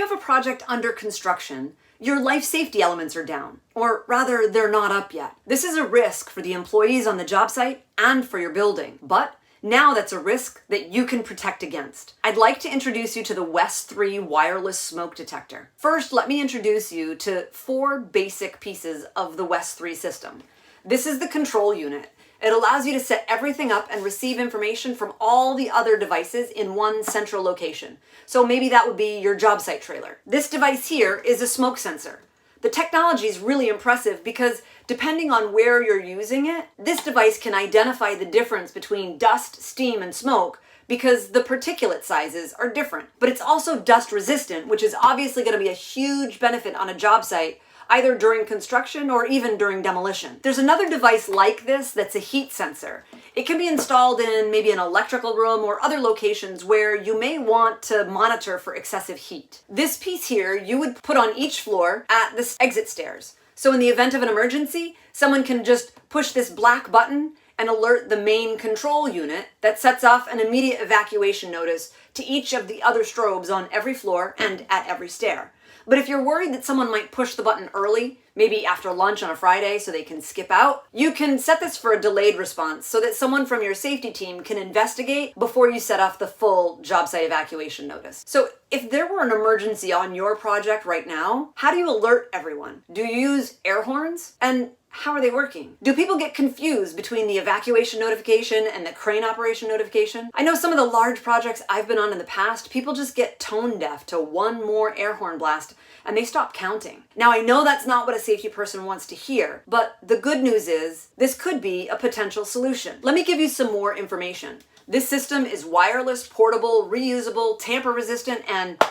you have a project under construction, your life safety elements are down, or rather, they're not up yet. This is a risk for the employees on the job site and for your building, but now that's a risk that you can protect against. I'd like to introduce you to the West 3 wireless smoke detector. First, let me introduce you to 4 basic pieces of the West 3 system. This is the control unit. It allows you to set everything up and receive information from all the other devices in one central location. So maybe that would be your job site trailer. This device here is a smoke sensor. The technology is really impressive because depending on where you're using it, this device can identify the difference between dust, steam, and smoke because the particulate sizes are different. But it's also dust resistant, which is obviously going to be a huge benefit on a job site, either during construction or even during demolition. There's another device like this that's a heat sensor. It can be installed in maybe an electrical room or other locations where you may want to monitor for excessive heat. This piece here you would put on each floor at the exit stairs. So in the event of an emergency, someone can just push this black button and alert the main control unit that sets off an immediate evacuation notice to each of the other strobes on every floor and at every stair. But if you're worried that someone might push the button early, maybe after lunch on a Friday so they can skip out, you can set this for a delayed response so that someone from your safety team can investigate before you set off the full job site evacuation notice. So if there were an emergency on your project right now, how do you alert everyone? Do you use air horns? And how are they working? Do people get confused between the evacuation notification and the crane operation notification? I know some of the large projects I've been on in the past, people just get tone deaf to one more air horn blast and they stop counting. Now, I know that's not what a safety person wants to hear, but the good news is this could be a potential solution. Let me give you some more information. This system is wireless, portable, reusable, tamper-resistant, and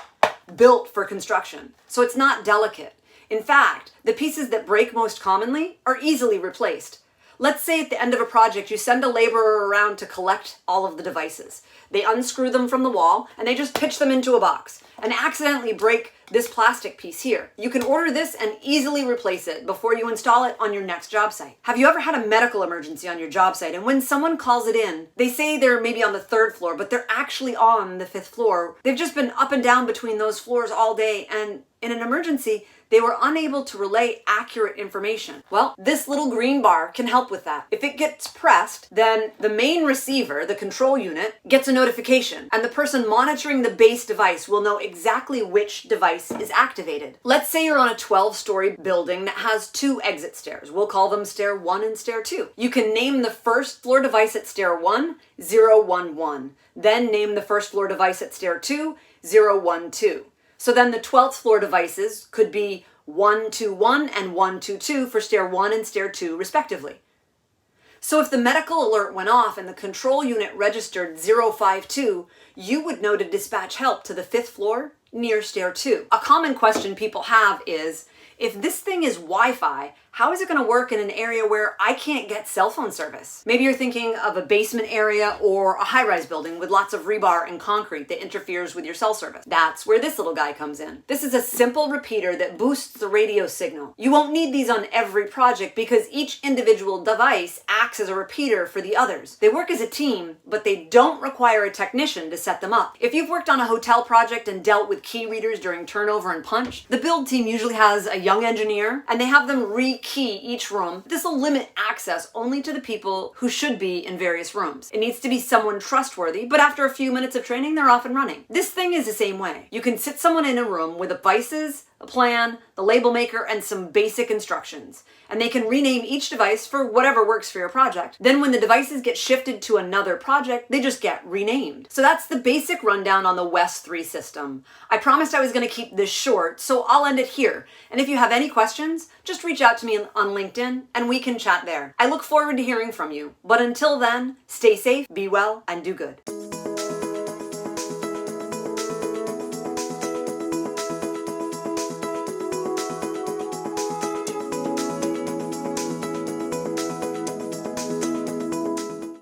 built for construction. So it's not delicate. In fact, the pieces that break most commonly are easily replaced. Let's say at the end of a project, you send a laborer around to collect all of the devices. They unscrew them from the wall and they just pitch them into a box and accidentally break this plastic piece here. You can order this and easily replace it before you install it on your next job site. Have you ever had a medical emergency on your job site and when someone calls it in, they say they're maybe on the 3rd floor, but they're actually on the 5th floor. They've just been up and down between those floors all day, and in an emergency, they were unable to relay accurate information. Well, this little green bar can help with that. If it gets pressed, then the main receiver, the control unit, gets a notification, and the person monitoring the base device will know exactly which device is activated. Let's say you're on a 12-story building that has 2 exit stairs. We'll call them stair 1 and stair 2. You can name the first floor device at stair 1, 011. Then name the first floor device at stair 2, 012. So then the 12th floor devices could be 121 and 122 for stair 1 and stair 2 respectively. So if the medical alert went off and the control unit registered 052, you would know to dispatch help to the 5th floor near stair 2. A common question people have is, if this thing is Wi-Fi, how is it going to work in an area where I can't get cell phone service? Maybe you're thinking of a basement area or a high-rise building with lots of rebar and concrete that interferes with your cell service. That's where this little guy comes in. This is a simple repeater that boosts the radio signal. You won't need these on every project because each individual device acts as a repeater for the others. They work as a team, but they don't require a technician to set them up. If you've worked on a hotel project and dealt with key readers during turnover and punch, the build team usually has a young engineer and they have them rekey each room. This will limit access only to the people who should be in various rooms. It needs to be someone trustworthy, but after a few minutes of training, they're off and running. This thing is the same way. You can sit someone in a room with devices, a plan, the label maker, and some basic instructions. And they can rename each device for whatever works for your project. Then when the devices get shifted to another project, they just get renamed. So that's the basic rundown on the West 3 system. I promised I was going to keep this short, so I'll end it here. And if you have any questions, just reach out to me on LinkedIn and we can chat there. I look forward to hearing from you. But until then, stay safe, be well, and do good.